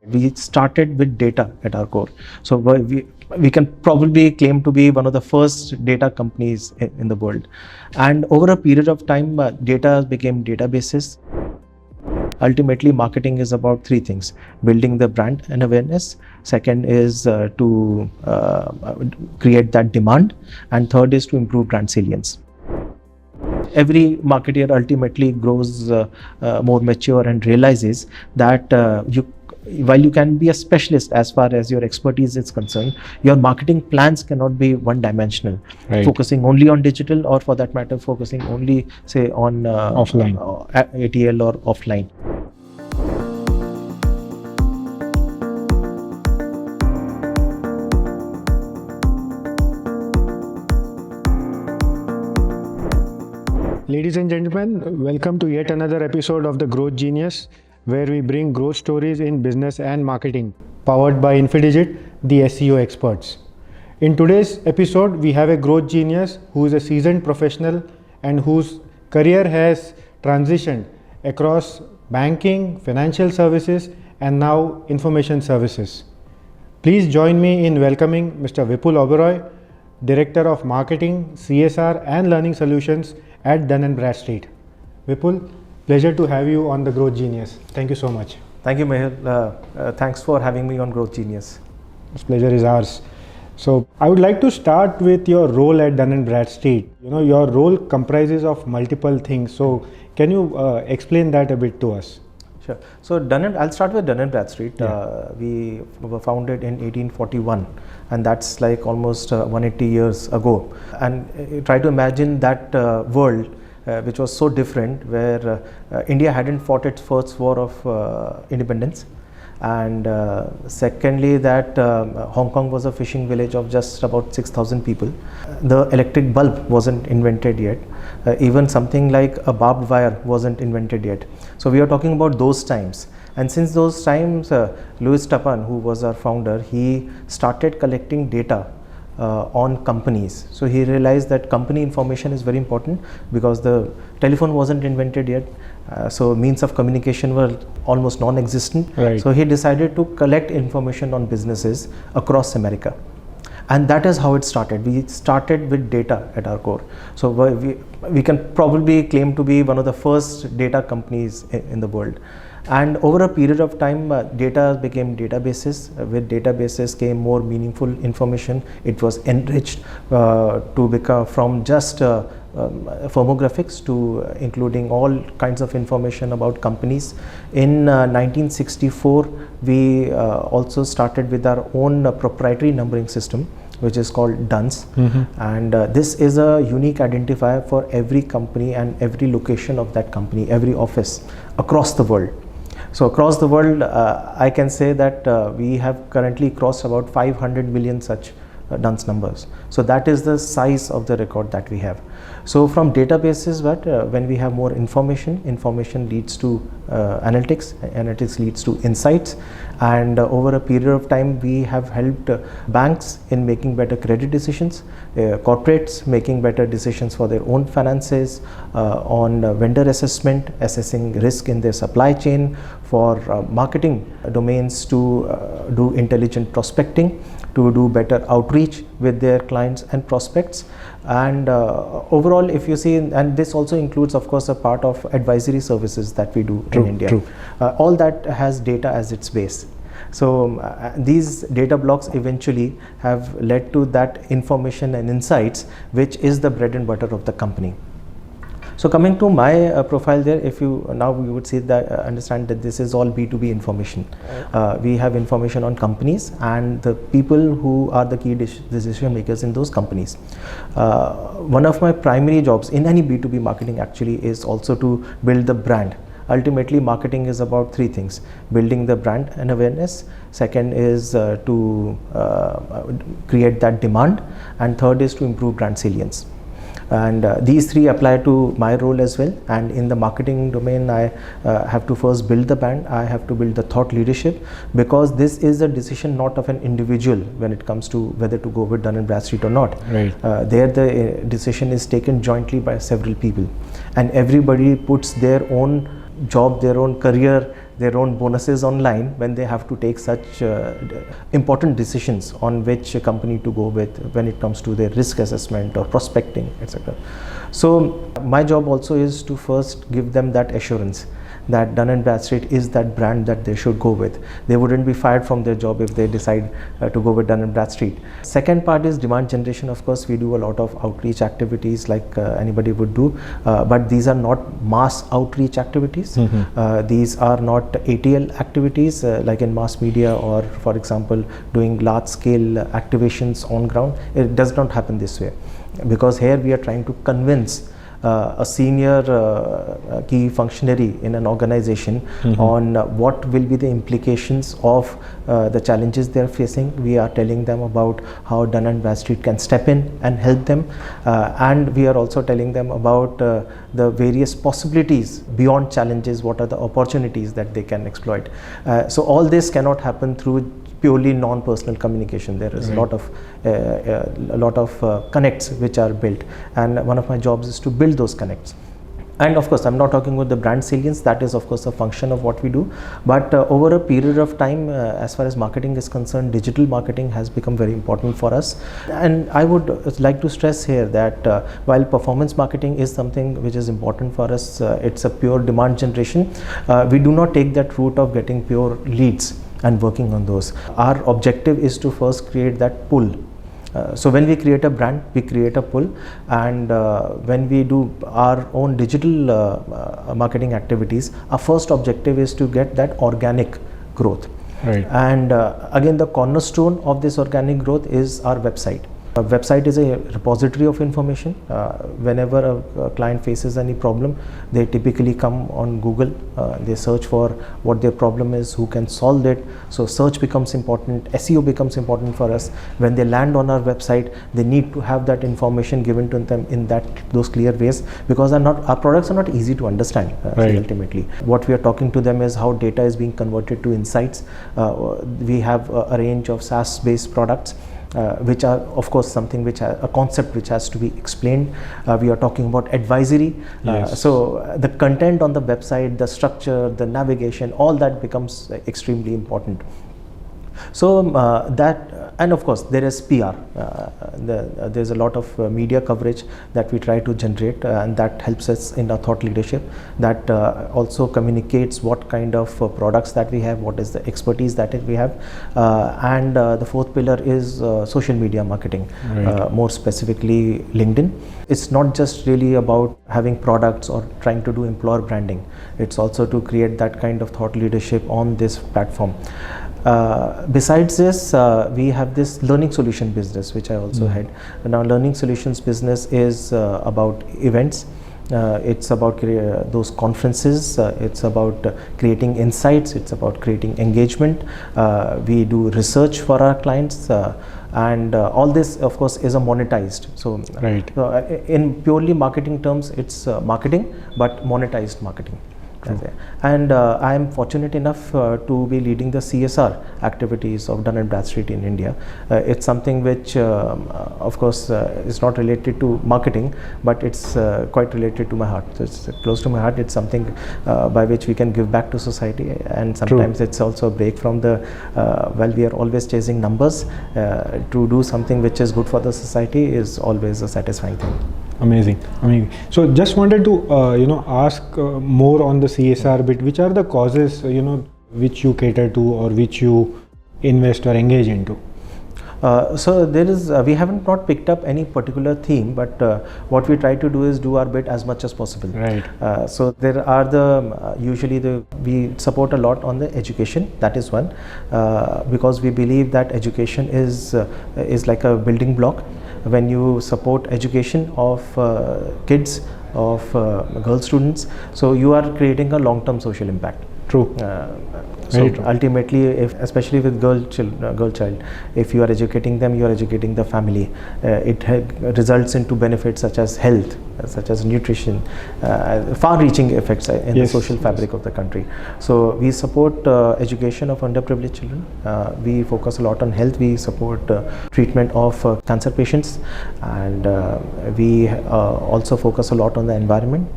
We started with data at our core. So we can probably claim to be one of the first data companies in the world. And over a period of time, data became databases. Ultimately, marketing is about three things: building the brand and awareness. Second is to create that demand. And third is to improve brand salience. Every marketer ultimately grows more mature and realizes that while you can be a specialist as far as your expertise is concerned, your marketing plans cannot be one-dimensional, Right. focusing only on digital, or for that matter, focusing only, say, on Offline. ATL or offline. Ladies and gentlemen, welcome to yet another episode of The Growth Genius, where we bring growth stories in business and marketing, powered by Infidigit, the SEO experts. In today's episode, we have a growth genius who is a seasoned professional and whose career has transitioned across banking, financial services, and now information services. Please join me in welcoming Mr. Vipul Oberoi, Director of Marketing, CSR and Learning Solutions at Dun Bradstreet. Vipul, pleasure to have you on The Growth Genius. Thank you so much. Thank you, Mehul. Thanks for having me on Growth Genius. This pleasure is ours. So I would like to start with your role at Dun Bradstreet. Your role comprises of multiple things. So can you explain that a bit to us? Sure. So I'll start with Dun Bradstreet. Yeah. We were founded in 1841, and that's like almost 180 years ago. And try to imagine that world which was so different, where India hadn't fought its first war of independence, and secondly that Hong Kong was a fishing village of just about 6,000 people. The electric bulb wasn't invented yet. Even something like a barbed wire wasn't invented yet. So we are talking about those times. And since those times, Louis Tappan, who was our founder, he started collecting data on companies. So he realized that company information is very important, because the telephone wasn't invented yet. So means of communication were almost non-existent. Right. So he decided to collect information on businesses across America. And that is how it started. We started with data at our core. So we can probably claim to be one of the first data companies in the world. And over a period of time, data became databases. With databases came more meaningful information. It was enriched to become from just firmographics to including all kinds of information about companies. In 1964, we also started with our own proprietary numbering system, which is called DUNS. And this is a unique identifier for every company and every location of that company, every office across the world. So across the world, I can say that we have currently crossed about 500 million such DUNS numbers. So that is the size of the record that we have. So from databases, but when we have more information leads to analytics leads to insights, and over a period of time we have helped banks in making better credit decisions, corporates making better decisions for their own finances, on vendor assessment, assessing risk in their supply chain, for marketing domains to do intelligent prospecting, to do better outreach with their clients and prospects. And overall, if you see, and this also includes, of course, a part of advisory services that we do in India. True. All that has data as its base. So these data blocks eventually have led to that information and insights, which is the bread and butter of the company. So coming to my profile there, if you now you would see that understand that this is all B2B information. We have information on companies and the people who are the key decision makers in those companies. One of my primary jobs in any B2B marketing actually is also to build the brand. Ultimately, marketing is about three things: building the brand and awareness. Second is to create that demand, and third is to improve brand salience. And these three apply to my role as well. And in the marketing domain, I have to first build the brand. I have to build the thought leadership, because this is a decision not of an individual when it comes to whether to go with Dun Bradstreet or not. Right. There the decision is taken jointly by several people, and everybody puts their own job, their own career, their own bonuses online when they have to take such important decisions on which company to go with when it comes to their risk assessment or prospecting, etc. So my job also is to first give them that assurance that Dun Bradstreet is that brand that they should go with. They wouldn't be fired from their job if they decide to go with Dun Bradstreet. Second part is demand generation. Of course, we do a lot of outreach activities like anybody would do, but these are not mass outreach activities. These are not ATL activities like in mass media or, for example, doing large scale activations on ground. It does not happen this way, because here we are trying to convince a senior key functionary in an organization on what will be the implications of the challenges they are facing. We are telling them about how Dun & Bradstreet can step in and help them, and we are also telling them about the various possibilities beyond challenges, what are the opportunities that they can exploit. So all this cannot happen through purely non-personal communication. There is a lot of connects which are built, and one of my jobs is to build those connects. And of course, I'm not talking about the brand salience. That is of course a function of what we do, but over a period of time, as far as marketing is concerned, digital marketing has become very important for us. And I would like to stress here that while performance marketing is something which is important for us, it's a pure demand generation. We do not take that route of getting pure leads and working on those. Our objective is to first create that pull. So when we create a brand, we create a pull, and when we do our own digital marketing activities, our first objective is to get that organic growth. Right. And again, the cornerstone of this organic growth is our website. A website is a repository of information. Whenever a client faces any problem, they typically come on Google, they search for what their problem is, who can solve it. So search becomes important, SEO becomes important for us. When they land on our website, they need to have that information given to them in those clear ways, because our products are not easy to understand. Ultimately, what we are talking to them is how data is being converted to insights. We have a range of SaaS-based products, which are of course something which a concept which has to be explained. We are talking about advisory. So the content on the website, the structure, the navigation, all that becomes extremely important. So and of course there is PR. There's a lot of media coverage that we try to generate, and that helps us in our thought leadership. That also communicates what kind of products that we have, what is the expertise that we have, and the fourth pillar is social media marketing, more specifically LinkedIn. It's not just really about having products or trying to do employer branding. It's also to create that kind of thought leadership on this platform. Besides this, we have this learning solution business, which I also had. Now, learning solutions business is about events. It's about those conferences. It's about creating insights. It's about creating engagement. We do research for our clients. And all this, of course, is a monetized. So, in purely marketing terms, it's marketing, but monetized marketing. And I am fortunate enough to be leading the CSR activities of Dun & Bradstreet in India. It's something which, of course, is not related to marketing, but it's quite related to my heart. So it's close to my heart. It's something by which we can give back to society, and sometimes it's also a break from the, while we are always chasing numbers, to do something which is good for the society is always a satisfying thing. Amazing. So just wanted to ask more on the CSR bit. Which are the causes which you cater to or which you invest or engage into? So there is we haven't not picked up any particular theme, but what we try to do is do our bit as much as possible. So there are usually we support a lot on the education. That is one, because we believe that education is like a building block. When you support education of kids, of girl students, so you are creating a long-term social impact. So ultimately, especially with girl child, if you are educating them, you are educating the family. It results into benefits such as health, such as nutrition, far-reaching effects in the social fabric of the country. So we support education of underprivileged children. We focus a lot on health. We support treatment of cancer patients, and we also focus a lot on the environment,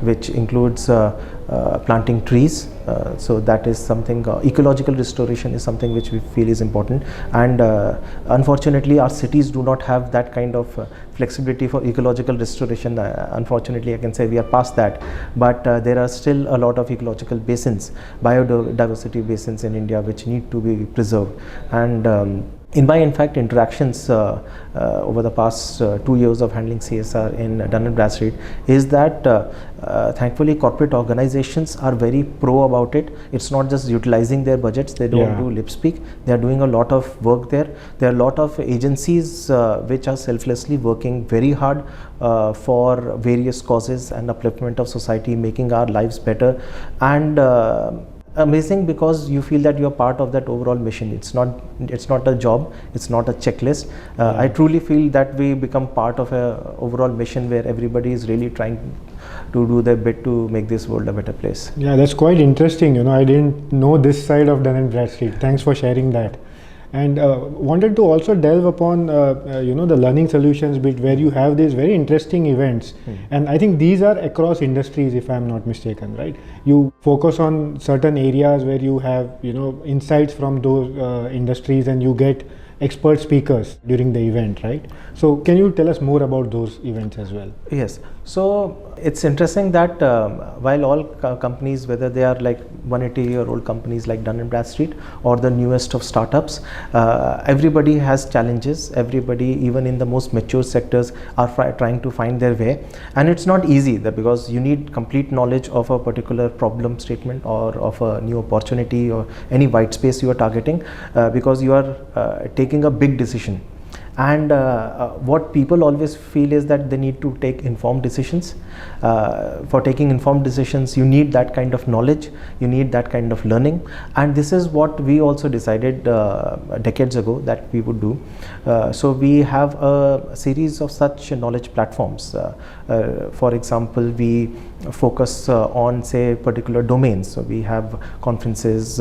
which includes planting trees So that is something, ecological restoration is something which we feel is important, and unfortunately our cities do not have that kind of flexibility for ecological restoration. Unfortunately, I can say we are past that, but there are still a lot of ecological basins, biodiversity basins in India which need to be preserved. And in my interactions over the past 2 years of handling CSR in Dun Bradstreet is that thankfully corporate organizations are very pro about it. It's not just utilizing their budgets, they don't do lip speak, they are doing a lot of work there. There are a lot of agencies which are selflessly working very hard for various causes and upliftment of society, making our lives better, and amazing because you feel that you are part of that overall mission. It's not a job, it's not a checklist. I truly feel that we become part of a overall mission where everybody is really trying to do their bit to make this world a better place. Yeah, that's quite interesting. I didn't know this side of Dun & Bradstreet. Thanks for sharing that. And wanted to also delve upon the learning solutions bit, where you have these very interesting events, and I think these are across industries, if I'm not mistaken, right? You focus on certain areas where you have insights from those industries, and you get expert speakers during the event, right? So can you tell us more about those events as well? Yes, so it's interesting that while all companies, whether they are like 180-year-old companies like Dun & Bradstreet or the newest of startups, everybody has challenges. Everybody, even in the most mature sectors, are trying to find their way, and it's not easy because you need complete knowledge of a particular problem statement or of a new opportunity or any white space you are targeting, because you are taking a big decision. And what people always feel is that they need to take informed decisions. For taking informed decisions, you need that kind of knowledge, you need that kind of learning, and this is what we also decided decades ago that we would do. So we have a series of such knowledge platforms. For example, we focus on, say, particular domains. So we have conferences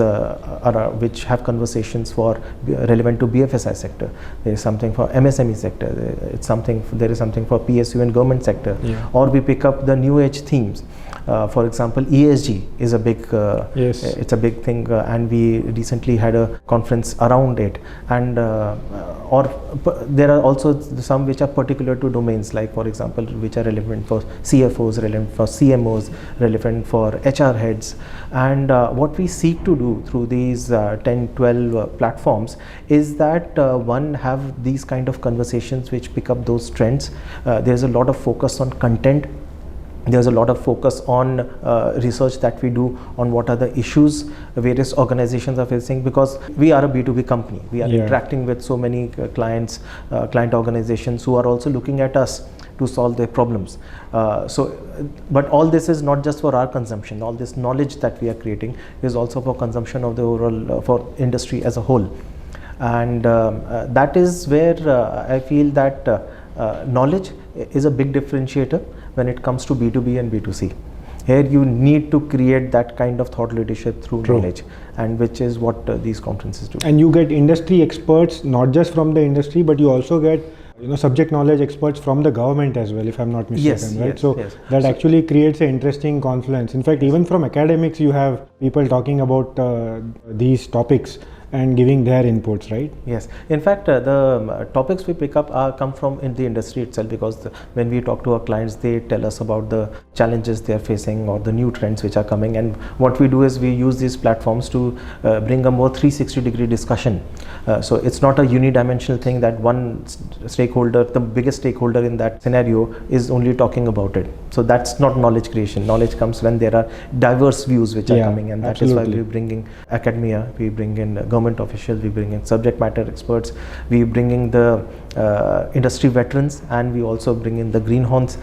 which have conversations for relevant to BFSI sector. There is something for MSME sector. There is something for PSU and government sector. Or we pick up the new age themes. For example, ESG is a big it's a big thing, and we recently had a conference around it. And there are also some which are particular to domains, like for example, which are relevant for CFOs, relevant for CMOs, relevant for HR heads. And what we seek to do through these 10-12 platforms is that one, have these kind of conversations which pick up those trends. There's a lot of focus on content. There's a lot of focus on research that we do on what are the issues various organizations are facing, because we are a B2B company. We are interacting with so many client organizations who are also looking at us to solve their problems. But all this is not just for our consumption. All this knowledge that we are creating is also for consumption of the overall for industry as a whole. And that is where I feel that knowledge is a big differentiator when it comes to B2B and B2C. Here you need to create that kind of thought leadership through knowledge, and which is what these conferences do. And you get industry experts, not just from the industry, but you also get subject knowledge experts from the government as well, if I'm not mistaken, right? That actually creates an interesting confluence. In fact, even from academics, you have people talking about these topics and giving their inputs, right? Yes. In fact, the topics we pick up come from in the industry itself, because when we talk to our clients, they tell us about the challenges they are facing or the new trends which are coming. And what we do is we use these platforms to bring a more 360-degree discussion. So it's not a unidimensional thing that one stakeholder, the biggest stakeholder in that scenario, is only talking about it. So that's not knowledge creation. Knowledge comes when there are diverse views which are coming, and that is why we bring in academia, we bring in government officials, we bring in subject matter experts, we bring in the industry veterans, and we also bring in the greenhorns.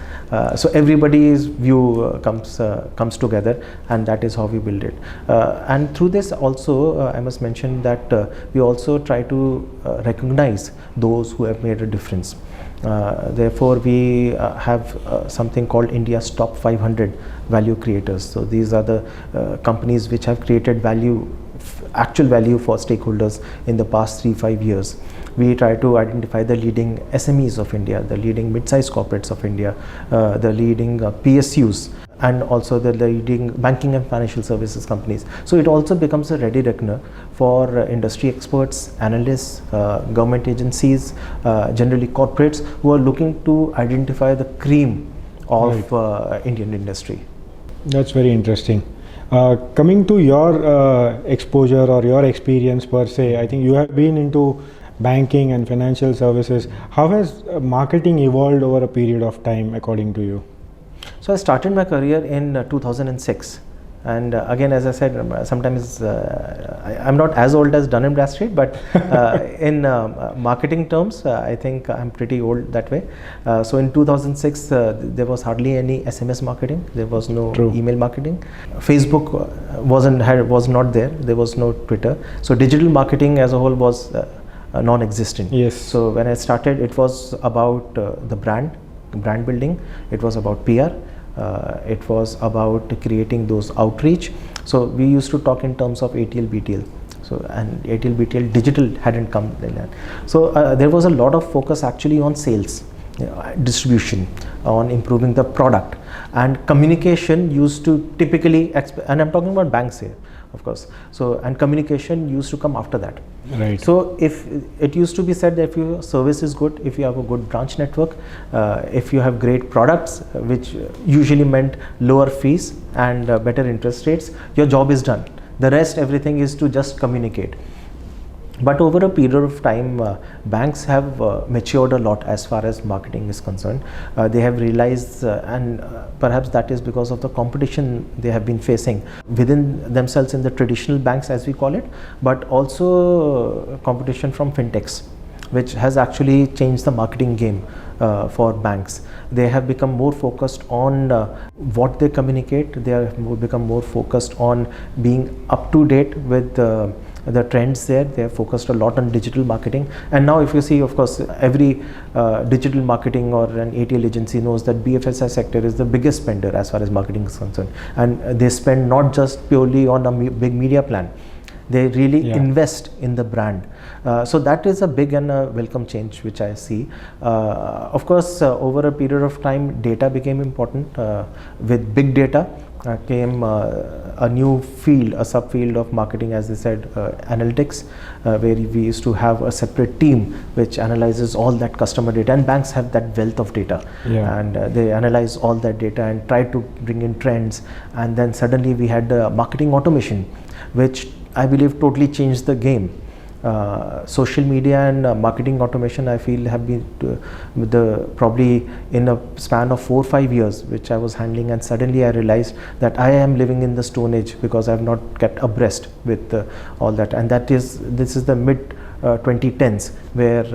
So everybody's view comes together, and that is how we build it. And through this also, I must mention that we also try to recognize those who have made a difference. Therefore, we have something called India's top 500 value creators. So these are the companies which have created value, actual value for stakeholders in the past 3-5 years. We try to identify the leading SMEs of India, the leading mid-sized corporates of India, the leading PSUs, and also the leading banking and financial services companies. So it also becomes a ready reckoner for industry experts, analysts, government agencies, generally corporates who are looking to identify the cream of Indian industry. That's very interesting. Coming to your exposure or your experience per se, I think you have been into banking and financial services. How has marketing evolved over a period of time according to you? So I started my career in 2006. And again, as I said, sometimes I'm not as old as Dun Bradstreet, but in marketing terms, I think I'm pretty old that way. So in 2006, there was hardly any SMS marketing. There was no email marketing. Facebook was not there. There was no Twitter. So digital marketing as a whole was non-existent. Yes. So when I started, it was about the brand building. It was about PR. It was about creating those outreach. So we used to talk in terms of ATL, BTL. So and ATL, BTL digital hadn't come then. So there was a lot of focus actually on sales, distribution, on improving the product, and communication used to typically, and I'm talking about banks here, of course. So and communication used to come after that. Right. So if it used to be said that if your service is good, if you have a good branch network, if you have great products, which usually meant lower fees and better interest rates, your job is done. The rest, everything is to just communicate. But over a period of time, banks have matured a lot as far as marketing is concerned. They have realized, and perhaps that is because of the competition they have been facing within themselves in the traditional banks, as we call it, but also competition from fintechs, which has actually changed the marketing game for banks. They have become more focused on what they communicate. They have become more focused on being up to date with the trends there. They have focused a lot on digital marketing. And now if you see, of course, every digital marketing or an ATL agency knows that BFSI sector is the biggest spender as far as marketing is concerned. And they spend not just purely on a big media plan. They really invest in the brand. So that is a big and welcome change which I see. Of course, over a period of time, data became important. With big data came a new field, a subfield of marketing, as they said, analytics, where we used to have a separate team which analyzes all that customer data, and banks have that wealth of data, and they analyze all that data and try to bring in trends. And then suddenly we had marketing automation, which I believe totally changed the game. Social media and marketing automation, I feel, have been probably in a span of 4 or 5 years, which I was handling, and suddenly I realized that I am living in the stone age because I have not kept abreast with all that. And this is the mid 2010s, where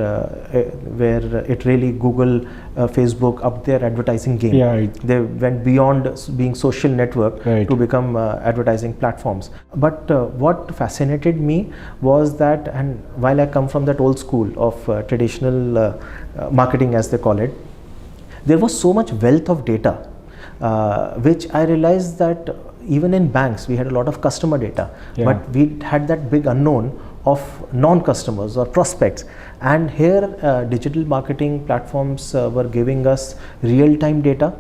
it really Google, Facebook up their advertising game. They went beyond being social network to become advertising platforms. But what fascinated me was that, and while I come from that old school of traditional marketing, as they call it, there was so much wealth of data, which I realized that even in banks we had a lot of customer data, but we had that big unknown of non-customers or prospects. And here digital marketing platforms were giving us real-time data.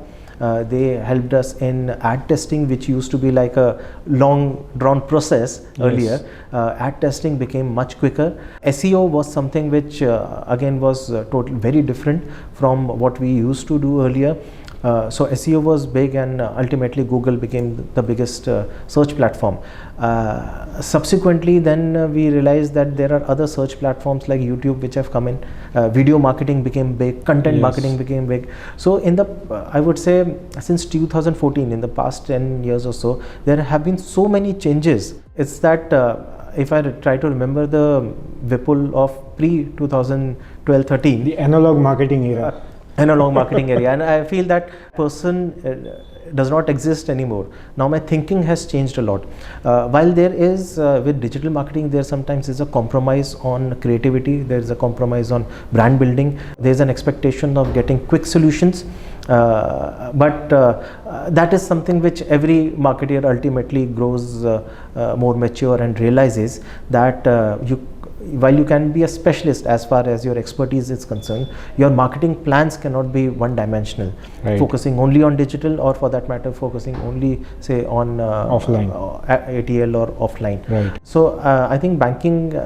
They helped us in ad testing, which used to be like a long drawn process earlier. Ad testing became much quicker. SEO was something which again was totally very different from what we used to do earlier. So SEO was big, and ultimately Google became the biggest search platform. Subsequently, then we realized that there are other search platforms like YouTube which have come in. Video marketing became big, content marketing became big. So in the, I would say, since 2014, in the past 10 years or so, there have been so many changes. It's that if I try to remember the Vipul of pre-2012-13, the analog marketing era. Analog marketing area, and I feel that person does not exist anymore. Now my thinking has changed a lot. While there is with digital marketing, there sometimes is a compromise on creativity, there is a compromise on brand building, there is an expectation of getting quick solutions, but that is something which every marketer ultimately grows more mature and realizes that while you can be a specialist as far as your expertise is concerned, your marketing plans cannot be one dimensional, focusing only on digital, or for that matter focusing only say on offline, ATL or offline. Right. So I think banking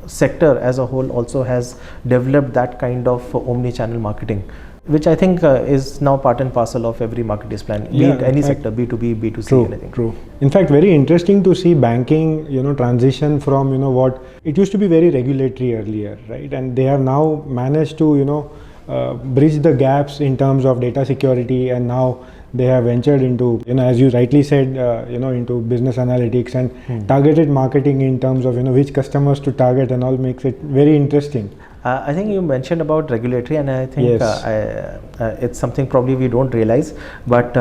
sector as a whole also has developed that kind of omni-channel marketing, which I think is now part and parcel of every marketer's plan, be it any sector, B2B, B2C, anything. True. In fact, very interesting to see banking, transition from, what it used to be very regulatory earlier, right? And they have now managed to, bridge the gaps in terms of data security, and now they have ventured into, as you rightly said, into business analytics and targeted marketing in terms of, which customers to target and all, makes it very interesting. I think you mentioned about regulatory, and I think it's something probably we don't realize, but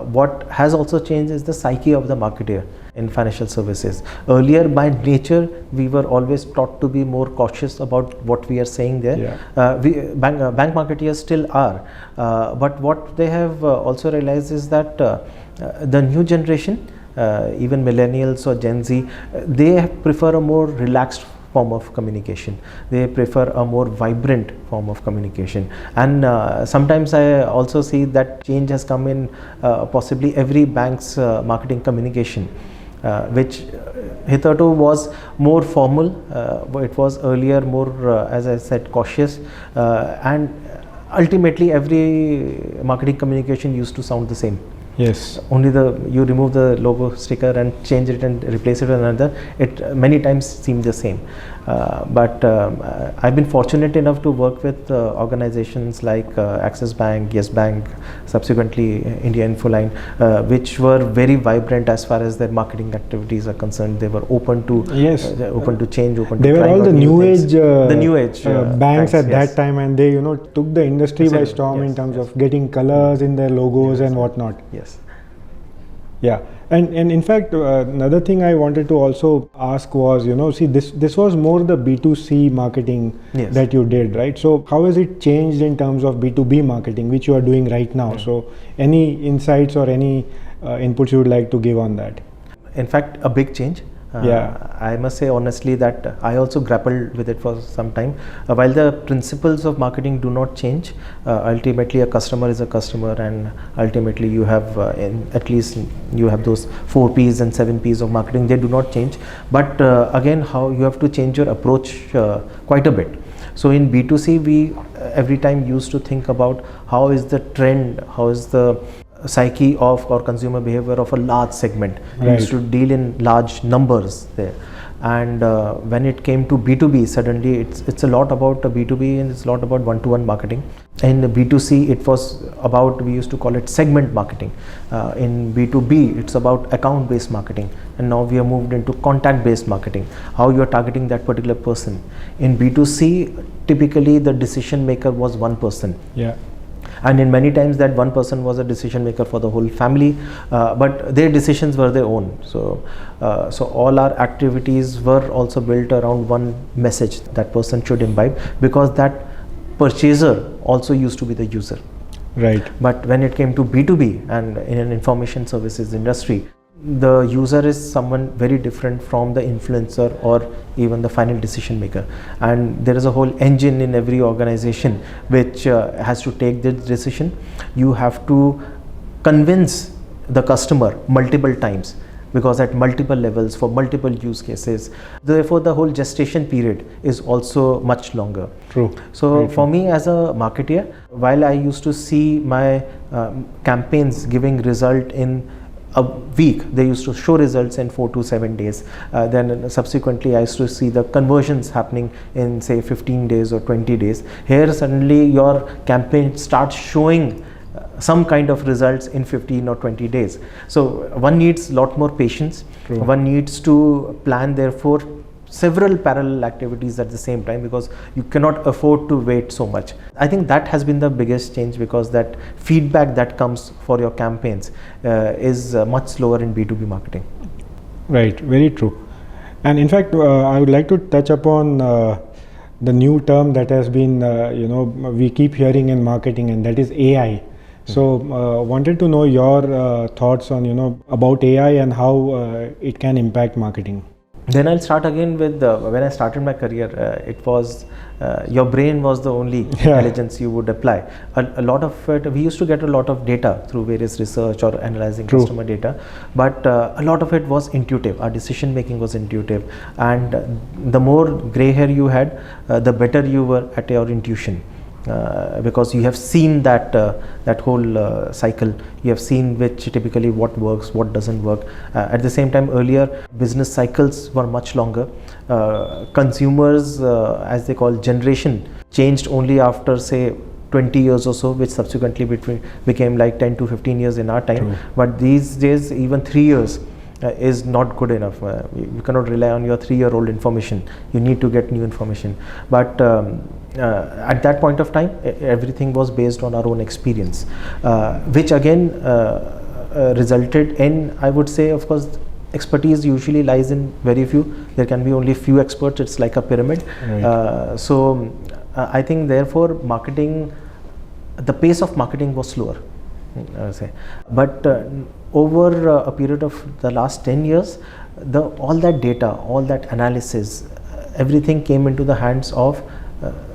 what has also changed is the psyche of the marketer in financial services. Earlier, by nature, we were always taught to be more cautious about what we are saying there. Bank marketeers still are, but what they have also realized is that the new generation, even millennials or Gen Z, they prefer a more relaxed form of communication. They prefer a more vibrant form of communication, and sometimes I also see that change has come in possibly every bank's marketing communication, which hitherto was more formal, but it was earlier more as I said, cautious, and ultimately every marketing communication used to sound the same. Yes. Only you remove the logo sticker and change it and replace it with another, it many times seemed the same. But I've been fortunate enough to work with organizations like Axis Bank, Yes Bank, subsequently India Infoline, which were very vibrant as far as their marketing activities are concerned. They were open to open to change, open to they were all the new age banks at that time, and they took the industry by storm in terms of getting colors in their logos and whatnot. Yes. Yeah, and in fact, another thing I wanted to also ask was, see, this was more the B2C marketing that you did, right? So how has it changed in terms of B2B marketing, which you are doing right now? So any insights or any inputs you would like to give on that? In fact, a big change. I must say honestly that I also grappled with it for some time. While the principles of marketing do not change, ultimately a customer is a customer, and ultimately you have at least you have those 4 P's and 7 P's of marketing. They do not change, but again, how you have to change your approach quite a bit. So in B2C, we every time used to think about how is the trend, how is the psyche of or consumer behavior of a large segment. We used to deal in large numbers there, and when it came to B2B, suddenly it's a lot about B2B and it's a lot about one-to-one marketing. In B2C, it was about, we used to call it segment marketing. In B2B, it's about account-based marketing, and now we have moved into contact-based marketing, how you are targeting that particular person. In B2C, typically the decision maker was one person. And in many times that one person was a decision maker for the whole family, but their decisions were their own. So all our activities were also built around one message that person should imbibe, because that purchaser also used to be the user. Right. But when it came to B2B and in an information services industry, the user is someone very different from the influencer or even the final decision maker, and there is a whole engine in every organization which has to take this decision. You have to convince the customer multiple times, because at multiple levels for multiple use cases, therefore the whole gestation period is also much longer. True. So for me as a marketer, while I used to see my campaigns giving result in a week, they used to show results in 4 to 7 days. Then subsequently I used to see the conversions happening in say 15 days or 20 days. Here suddenly your campaign starts showing some kind of results in 15 or 20 days. So one needs a lot more patience. One needs to plan therefore several parallel activities at the same time, because you cannot afford to wait so much. I think that has been the biggest change, because that feedback that comes for your campaigns is much slower in B2B marketing. Right, very true. And in fact, I would like to touch upon the new term that has been, we keep hearing in marketing, and that is AI. So wanted to know your thoughts on, about AI and how it can impact marketing. Then I'll start again with when I started my career, it was your brain was the only intelligence you would apply. A lot of it, we used to get a lot of data through various research or analyzing customer data, but a lot of it was intuitive. Our decision making was intuitive, and the more gray hair you had, the better you were at your intuition. Because you have seen that that whole cycle, you have seen which typically what works, what doesn't work. At the same time, earlier business cycles were much longer. Consumers, as they call generation, changed only after say 20 years or so, which subsequently became like 10 to 15 years in our time. But these days even 3 years is not good enough. You cannot rely on your 3-year-old information. You need to get new information. But at that point of time, everything was based on our own experience, which again resulted in, I would say, of course, expertise usually lies in very few. There can be only few experts. It's like a pyramid. So I think therefore marketing, the pace of marketing was slower, I would say. But over a period of the last 10 years, all that data, all that analysis, everything came into the hands of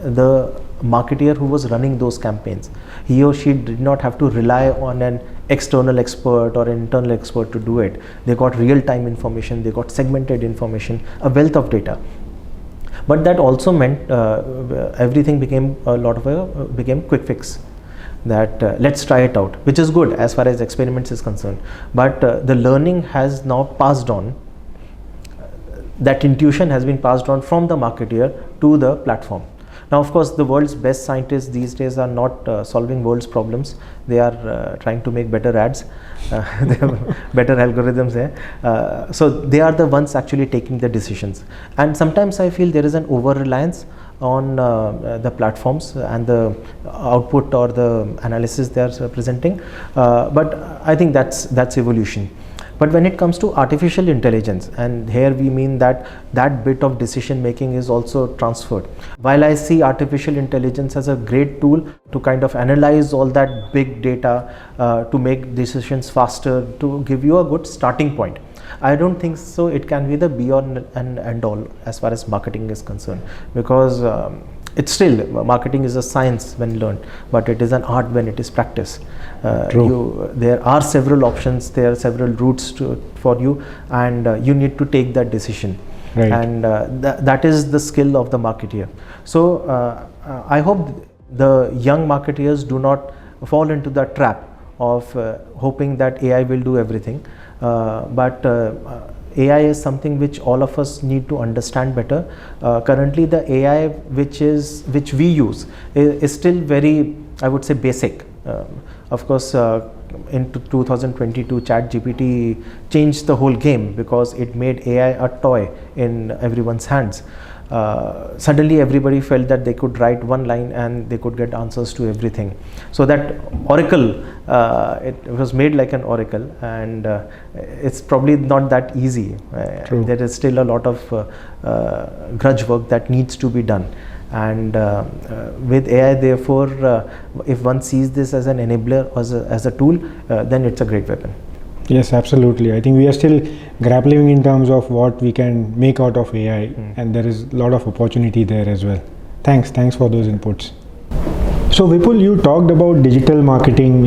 the marketeer who was running those campaigns. He or she did not have to rely on an external expert or an internal expert to do it. They got real-time information, they got segmented information, a wealth of data. But that also meant everything became became quick fix. That let's try it out, which is good as far as experiments is concerned. But the learning has now passed on. That intuition has been passed on from the marketeer to the platform. Now, of course, the world's best scientists these days are not solving world's problems. They are trying to make better ads. They have better algorithms there. So they are the ones actually taking the decisions. And sometimes I feel there is an over-reliance on the platforms and the output or the analysis they are presenting. But I think that's evolution. But when it comes to artificial intelligence, and here we mean that bit of decision making is also transferred. While I see artificial intelligence as a great tool to kind of analyze all that big data, to make decisions faster, to give you a good starting point, I don't think so it can be the be all and end all as far as marketing is concerned, because it's still, marketing is a science when learned, but it is an art when it is practiced. There are several options, there are several routes for you, and you need to take that decision. And that is the skill of the marketeer. So I hope the young marketeers do not fall into the trap of hoping that AI will do everything. But AI is something which all of us need to understand better. Currently, the AI which we use is still very, I would say, basic. Of course, in 2022, ChatGPT changed the whole game because it made AI a toy in everyone's hands. Suddenly everybody felt that they could write one line and they could get answers to everything. So that oracle, it was made like an oracle, and it's probably not that easy. There is still a lot of grudge work that needs to be done. And with AI, therefore, if one sees this as an enabler, as a tool, then it's a great weapon. Yes, absolutely. I think we are still grappling in terms of what we can make out of AI, and there is a lot of opportunity there as well. Thanks for those inputs. So Vipul, you talked about digital marketing,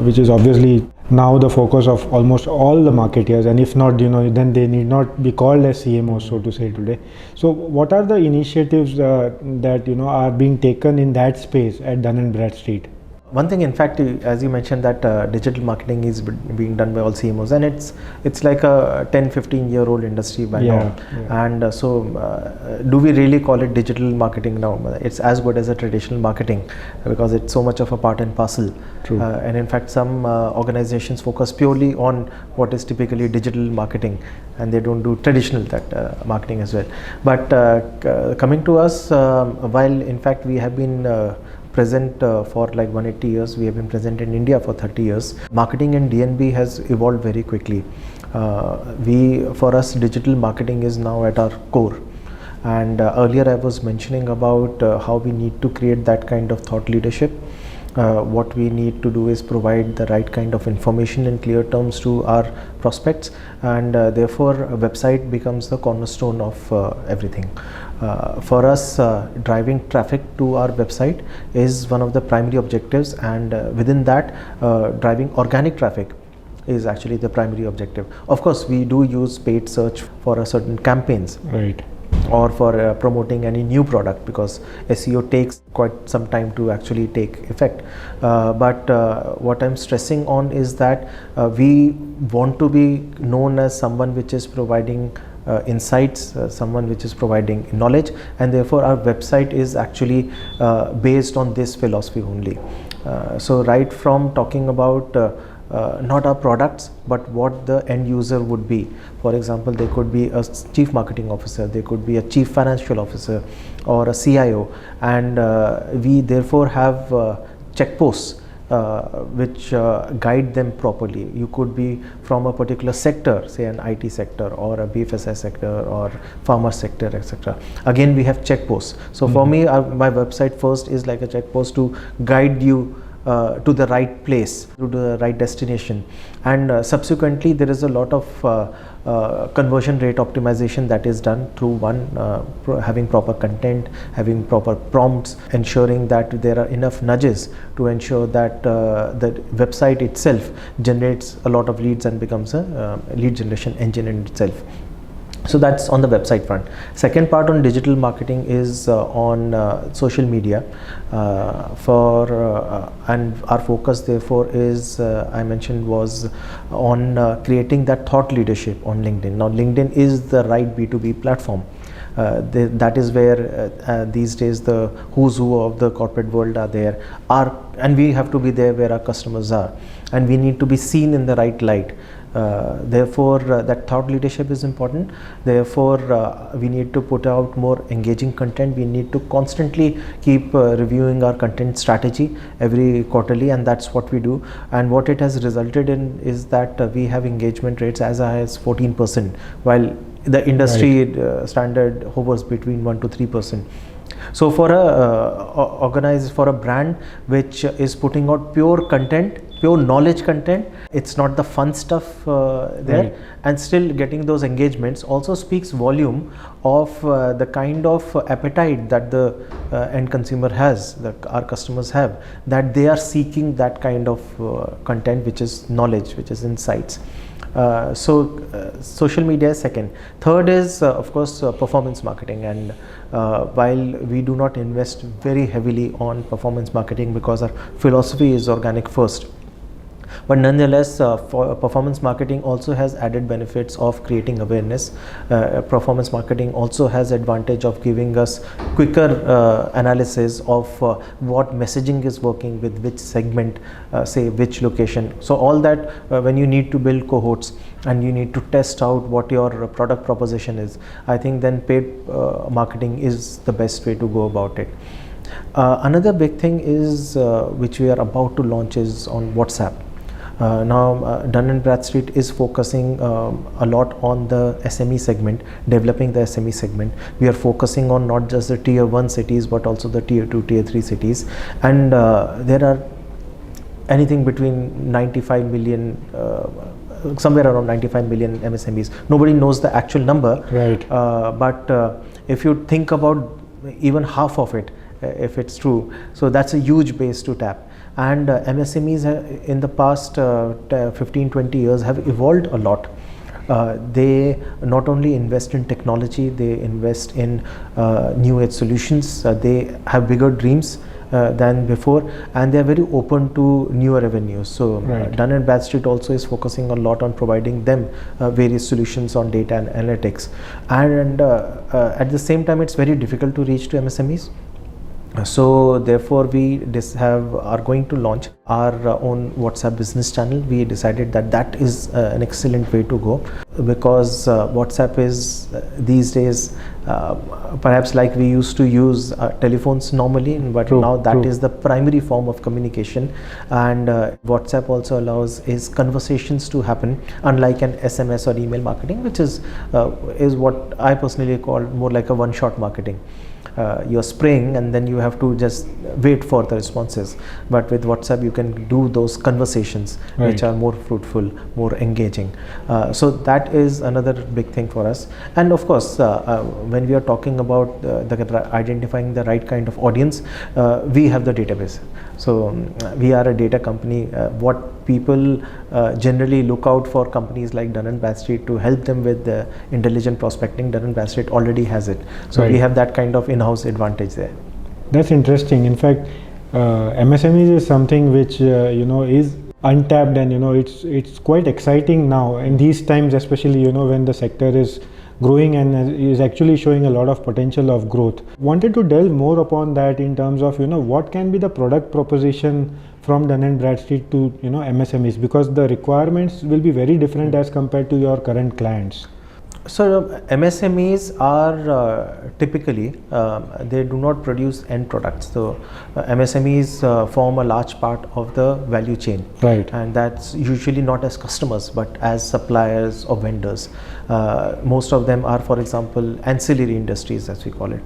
which is obviously now the focus of almost all the marketeers, and if not, then they need not be called as CMOs, so to say, today. So what are the initiatives that are being taken in that space at Dun Bradstreet? One thing, in fact, as you mentioned, that digital marketing is being done by all CMOs, and it's like a 10-15 year old industry by now. And so do we really call it digital marketing now? It's as good as a traditional marketing because it's so much of a part and parcel. And in fact, some organizations focus purely on what is typically digital marketing, and they don't do traditional marketing as well. But coming to us, while in fact we have been present for like 180 years. We have been present in India for 30 years. Marketing in DNB has evolved very quickly. For us, digital marketing is now at our core. And earlier I was mentioning about how we need to create that kind of thought leadership. What we need to do is provide the right kind of information in clear terms to our prospects, and therefore a website becomes the cornerstone of everything. For us, driving traffic to our website is one of the primary objectives, and within that, driving organic traffic is actually the primary objective. Of course, we do use paid search for a certain campaigns, Right. or for promoting any new product, because SEO takes quite some time to actually take effect. But what I'm stressing on is that we want to be known as someone which is providing insights, someone which is providing knowledge, and therefore our website is actually based on this philosophy only. So right from talking about not our products, but what the end user would be. For example, they could be a chief marketing officer, they could be a chief financial officer, or a CIO, and we therefore have checkposts which guide them properly. You could be from a particular sector, say an IT sector or a BFSI sector or pharma sector, etc. Again, we have checkposts. So for me, my website first is like a checkpost to guide you to the right place, to the right destination, and subsequently there is a lot of conversion rate optimization that is done through having proper content, having proper prompts, ensuring that there are enough nudges to ensure that the website itself generates a lot of leads and becomes a lead generation engine in itself. So that's on the website front. Second part on digital marketing is on social media. And our focus therefore is, I mentioned, was on creating that thought leadership on LinkedIn. Now LinkedIn is the right B2B platform. That is where these days the who's who of the corporate world are there, and we have to be there where our customers are, and we need to be seen in the right light. Therefore, that thought leadership is important. Therefore, we need to put out more engaging content. We need to constantly keep reviewing our content strategy every quarterly, and that's what we do. And what it has resulted in is that we have engagement rates as high as 14%, while the industry standard hovers between 1 to 3%. So for for a brand which is putting out pure content, pure knowledge content, it's not the fun stuff there, and still getting those engagements also speaks volume of the kind of appetite that the end consumer has, that our customers have, that they are seeking that kind of content which is knowledge, which is insights. Social media is second. Third is of course performance marketing, and while we do not invest very heavily on performance marketing because our philosophy is organic first, but nonetheless for performance marketing also has added benefits of creating awareness. Performance marketing also has advantage of giving us quicker analysis of what messaging is working with which segment, say which location. So all that when you need to build cohorts and you need to test out what your product proposition is, I think then paid marketing is the best way to go about it. Another big thing is which we are about to launch is on WhatsApp. Now Dun Bradstreet is focusing a lot on the SME segment, developing the SME segment. We are focusing on not just the tier 1 cities but also the tier 2, tier 3 cities, and there are anything between 95 million somewhere around 95 million MSMEs. Nobody knows the actual number, but if you think about even half of it, if it's true, so that's a huge base to tap. And MSMEs in the past 15-20 years have evolved a lot. They not only invest in technology, they invest in new age solutions, they have bigger dreams than before, and they are very open to newer revenues. So Dun Bradstreet also is focusing a lot on providing them various solutions on data and analytics, and at the same time it's very difficult to reach to MSMEs. So therefore we are going to launch our own WhatsApp business channel. We decided that that is an excellent way to go. because WhatsApp is these days perhaps like we used to use telephones normally, but now that is the primary form of communication. And WhatsApp also allows is conversations to happen, unlike an SMS or email marketing, which is what I personally call more like a one-shot marketing. You're spraying and then you have to just wait for the responses. But with WhatsApp you can do those conversations, right, which are more fruitful, more engaging. So that is another big thing for us. And of course when we are talking about identifying the right kind of audience, we have the database. So we are a data company. What people generally look out for companies like Dun Bradstreet to help them with the intelligent prospecting, Dun Bradstreet already has it. So right, we have that kind of in-house advantage there. That's interesting. In fact, MSMEs is something which is untapped, and it's quite exciting now in these times, especially when the sector is growing and is actually showing a lot of potential of growth. Wanted to delve more upon that in terms of what can be the product proposition from Dun Bradstreet to MSMEs, because the requirements will be very different as compared to your current clients. So MSMEs are typically they do not produce end products. So MSMEs form a large part of the value chain, right? And that's usually not as customers but as suppliers or vendors. Most of them are, for example, ancillary industries, as we call it.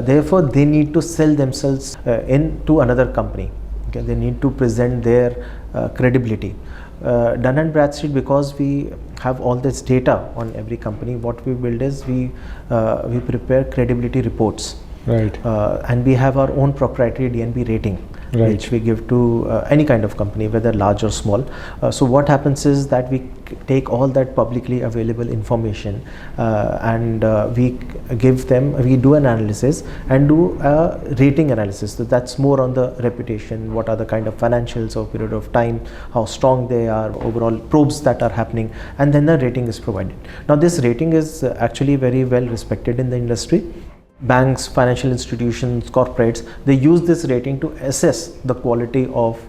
Therefore, they need to sell themselves into another company. Okay? They need to present their credibility. Dun Bradstreet, because we have all this data on every company, what we build is we prepare credibility reports, right? And we have our own proprietary DNB rating, right, which we give to any kind of company, whether large or small. So what happens is that we take all that publicly available information and we give them, we do an analysis and do a rating analysis. So that's more on the reputation, what are the kind of financials over period of time, how strong they are, overall probes that are happening, and then the rating is provided. Now this rating is actually very well respected in the industry. Banks, financial institutions, corporates, they use this rating to assess the quality of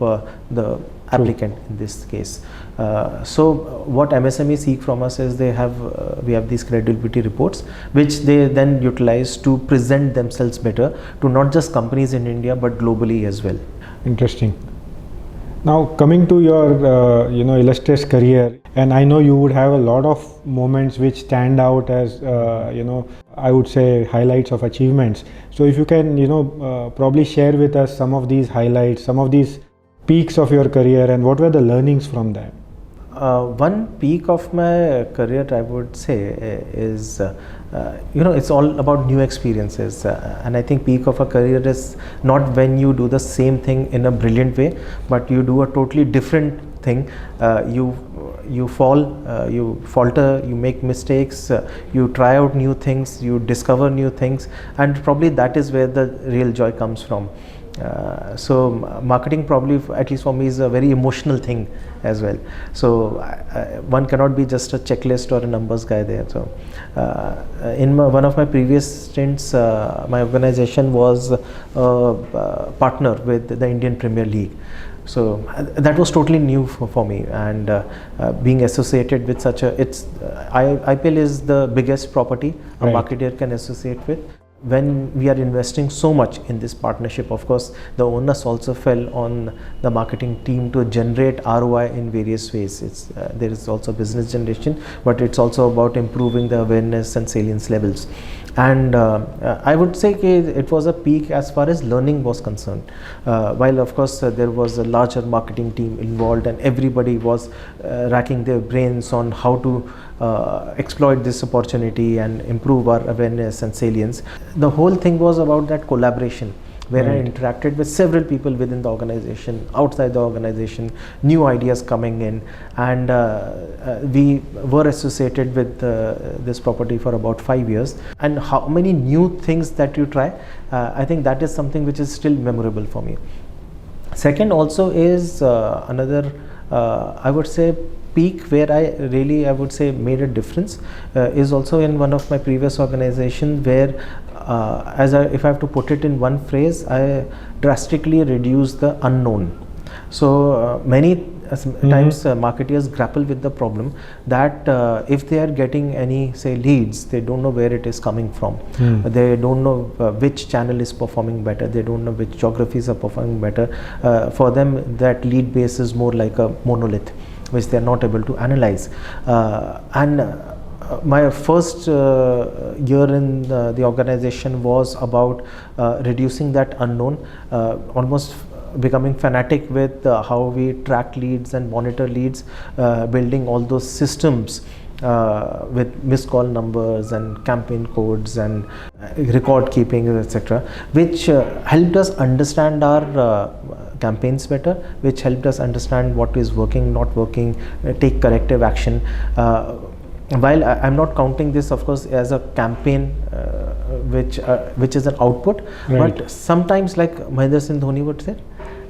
the applicant in this case. So what MSMEs seek from us is we have these credibility reports which they then utilize to present themselves better to not just companies in India but globally as well. Interesting. Now coming to your illustrious career, and I know you would have a lot of moments which stand out as I would say highlights of achievements. So if you can probably share with us some of these highlights, some of these peaks of your career, and what were the learnings from that? One peak of my career, I would say, is it's all about new experiences, and I think peak of a career is not when you do the same thing in a brilliant way, but you do a totally different thing. You fall, you falter, you make mistakes, you try out new things, you discover new things, and probably that is where the real joy comes from. So marketing probably, at least for me, is a very emotional thing as well. So one cannot be just a checklist or a numbers guy there. So in one of my previous stints, my organization was a partner with the Indian Premier League. So that was totally new for me, and being associated with such a, IPL is the biggest property a marketer can associate with. When we are investing so much in this partnership, of course, the onus also fell on the marketing team to generate ROI in various ways. There is also business generation, but it's also about improving the awareness and salience levels. And I would say it was a peak as far as learning was concerned. While of course there was a larger marketing team involved and everybody was racking their brains on how to exploit this opportunity and improve our awareness and salience. The whole thing was about that collaboration, where I interacted with several people within the organization, outside the organization, new ideas coming in, and we were associated with this property for about 5 years. And how many new things that you try, I think that is something which is still memorable for me. Second also is another, I would say, peak where I would say made a difference is also in one of my previous organizations, where if I have to put it in one phrase, I drastically reduced the unknown. So many times marketers grapple with the problem that if they are getting any say leads, they don't know where it is coming from. They don't know which channel is performing better. They don't know which geographies are performing better. For them, that lead base is more like a monolith, which they are not able to analyze. My first year in the organization was about reducing that unknown, almost becoming fanatic with how we track leads and monitor leads, building all those systems with missed call numbers and campaign codes and record keeping, etc., which helped us understand our campaigns better, which helped us understand what is working, not working, take corrective action. While I'm not counting this, of course, as a campaign, which is an output, but sometimes, like Mahendra Singh Dhoni would say,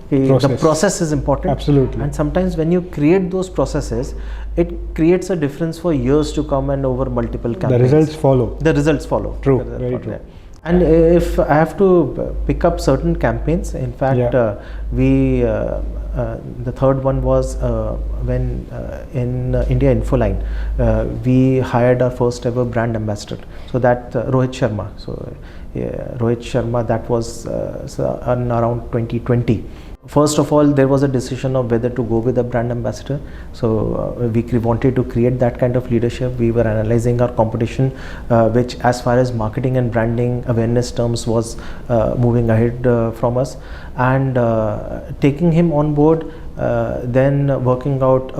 the process is important. Absolutely. And sometimes when you create those processes, it creates a difference for years to come and over multiple campaigns. The results follow. The results follow. True. Very true. And if I have to pick up certain campaigns, in fact, the third one was when in India Infoline, we hired our first ever brand ambassador. So that Rohit Sharma. So Rohit Sharma, that was around 2020. First of all, there was a decision of whether to go with a brand ambassador. So we wanted to create that kind of leadership. We were analyzing our competition, which as far as marketing and branding awareness terms was moving ahead from us, and taking him on board, then working out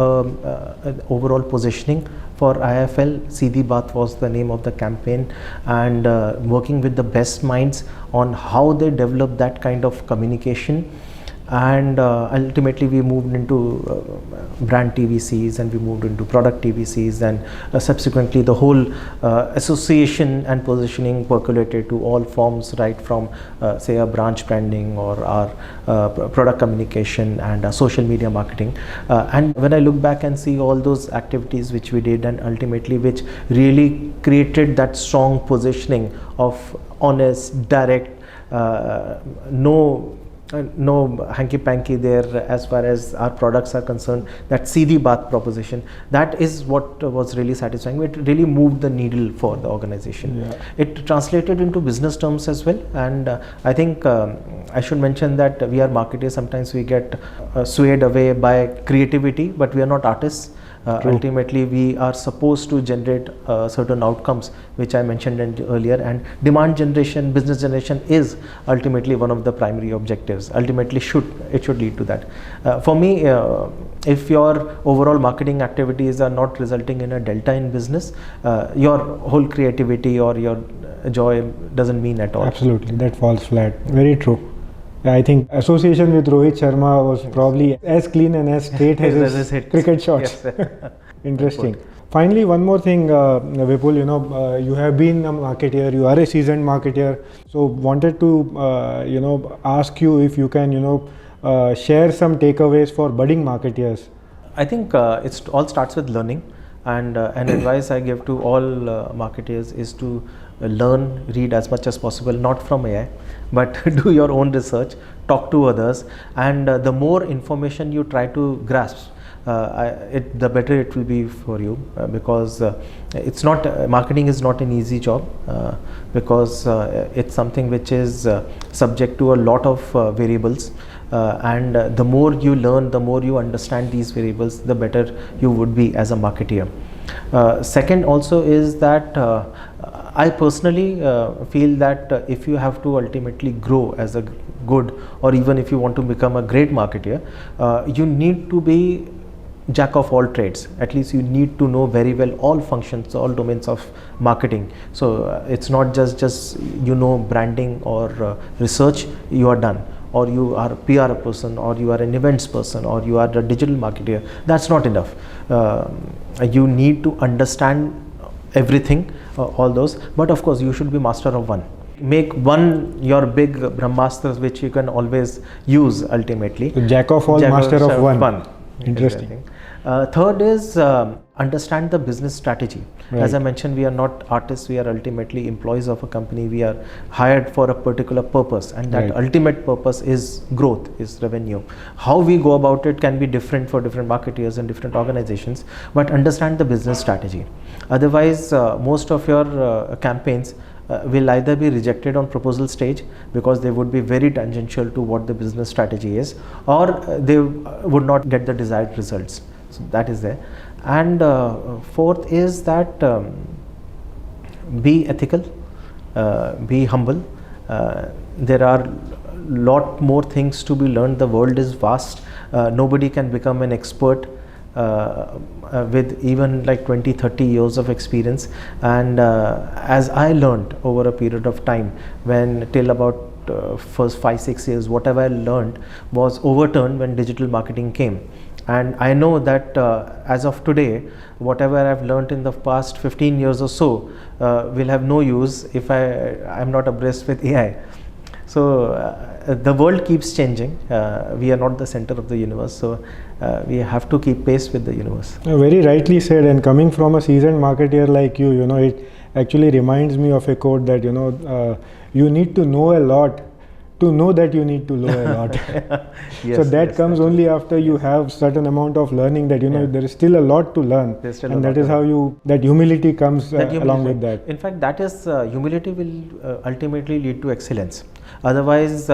overall positioning for IFL. Seedhi Baat was the name of the campaign, and working with the best minds on how they develop that kind of communication. And ultimately we moved into brand TVCs, and we moved into product TVCs, and subsequently the whole association and positioning percolated to all forms, right from say a branch branding or our product communication and social media marketing. And when I look back and see all those activities which we did, and ultimately which really created that strong positioning of honest, direct, no hanky-panky there as far as our products are concerned, that Seedhi Baat proposition, that is what was really satisfying. It really moved the needle for the organization. It translated into business terms as well, and I think I should mention that we are marketers. Sometimes we get swayed away by creativity, but we are not artists. Ultimately, we are supposed to generate certain outcomes, which I mentioned earlier, and demand generation, business generation is ultimately one of the primary objectives. Ultimately, it should lead to that. For me, if your overall marketing activities are not resulting in a delta in business, your whole creativity or your joy doesn't mean at all. Absolutely, that falls flat. Very true. I think association with Rohit Sharma was probably as clean and as straight as his cricket shots. Interesting. Finally, one more thing, Vipul, you have been a marketer, you are a seasoned marketer. So wanted to, ask you if you can, share some takeaways for budding marketers. I think it all starts with learning. And an advice I give to all marketers is to learn, read as much as possible, not from AI, but do your own research, talk to others, and the more information you try to grasp, the better it will be for you, because it's not, marketing is not an easy job, because it's something which is subject to a lot of variables. And the more you learn, the more you understand these variables, the better you would be as a marketer. Second also is that I personally feel that if you have to ultimately grow as a good, or even if you want to become a great marketer, you need to be jack of all trades. At least you need to know very well all functions, all domains of marketing. So it's not just branding or research, you are done, or you are a PR person, or you are an events person, or you are a digital marketer. That's not enough. You need to understand everything, all those, but of course you should be master of one. Make one your big brahmastra, which you can always use ultimately. So jack of all, master of one. Interesting. Third is understand the business strategy. As I Right. mentioned, we are not artists, we are ultimately employees of a company. We are hired for a particular purpose, and that Right. ultimate purpose is growth, is revenue. How we go about it can be different for different marketeers and different organizations, but understand the business strategy. Otherwise, most of your campaigns will either be rejected on proposal stage because they would be very tangential to what the business strategy is, or they would not get the desired results. So that is there. And fourth is that be ethical, be humble. There are lot more things to be learned. The world is vast. Nobody can become an expert with even like 20-30 years of experience. And as I learned over a period of time, when till about first 5-6 years, whatever I learned was overturned when digital marketing came. And I know that as of today, whatever I've learned in the past 15 years or so will have no use if I'm not abreast with AI. So the world keeps changing. We are not the center of the universe, so we have to keep pace with the universe. Very rightly said, and coming from a seasoned marketeer like you, it actually reminds me of a quote that, you need to know a lot to know that you need to know a lot. Yes, So that yes, comes that's only after you have certain amount of learning, that Yeah. there is still a lot to learn, There's still a and lot that is to how that humility comes that along humility. with that. In fact, that is humility will ultimately lead to excellence. Otherwise,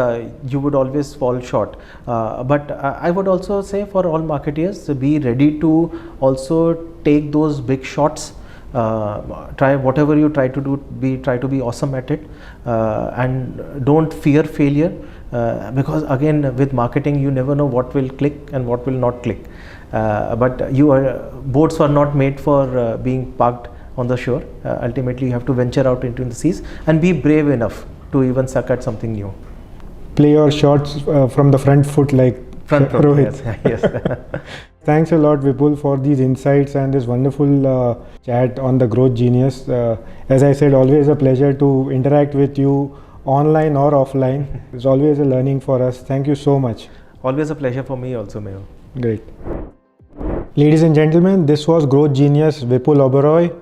you would always fall short. But I would also say for all marketeers, be ready to also take those big shots. Try whatever you try to do. Try to be awesome at it, and don't fear failure. Because again, with marketing, you never know what will click and what will not click. But boats are not made for being parked on the shore. Ultimately, you have to venture out into the seas and be brave enough to even suck at something new. Play your shots from the front foot, like Front foot, Rohit. yes, yes. Thanks a lot, Vipul, for these insights and this wonderful chat on the Growth Genius. As I said, always a pleasure to interact with you online or offline. It's always a learning for us. Thank you so much. Always a pleasure for me also, Mehul. Great. Ladies and gentlemen, this was Growth Genius Vipul Oberoi,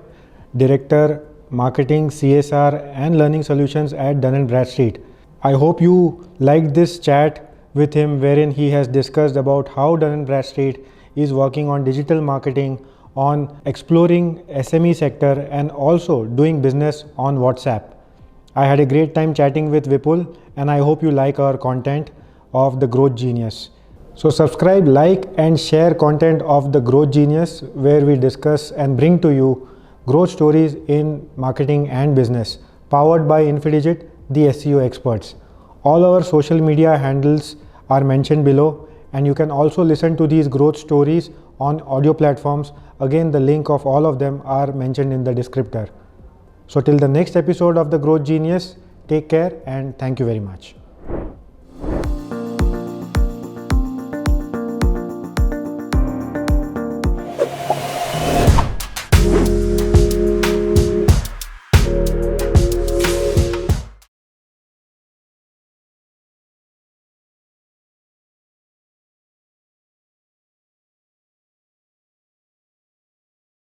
Director Marketing, CSR and Learning Solutions at Dun Bradstreet. I hope you liked this chat with him, wherein he has discussed about how Dun Bradstreet is working on digital marketing, on exploring SME sector, and also doing business on WhatsApp. I had a great time chatting with Vipul, and I hope you like our content of the Growth Genius. So subscribe, like and share content of the Growth Genius, where we discuss and bring to you growth stories in marketing and business, powered by Infidigit, the SEO experts. All our social media handles are mentioned below, and you can also listen to these growth stories on audio platforms. Again, the link of all of them are mentioned in the descriptor. So till the next episode of the Growth Genius, take care and thank you very much.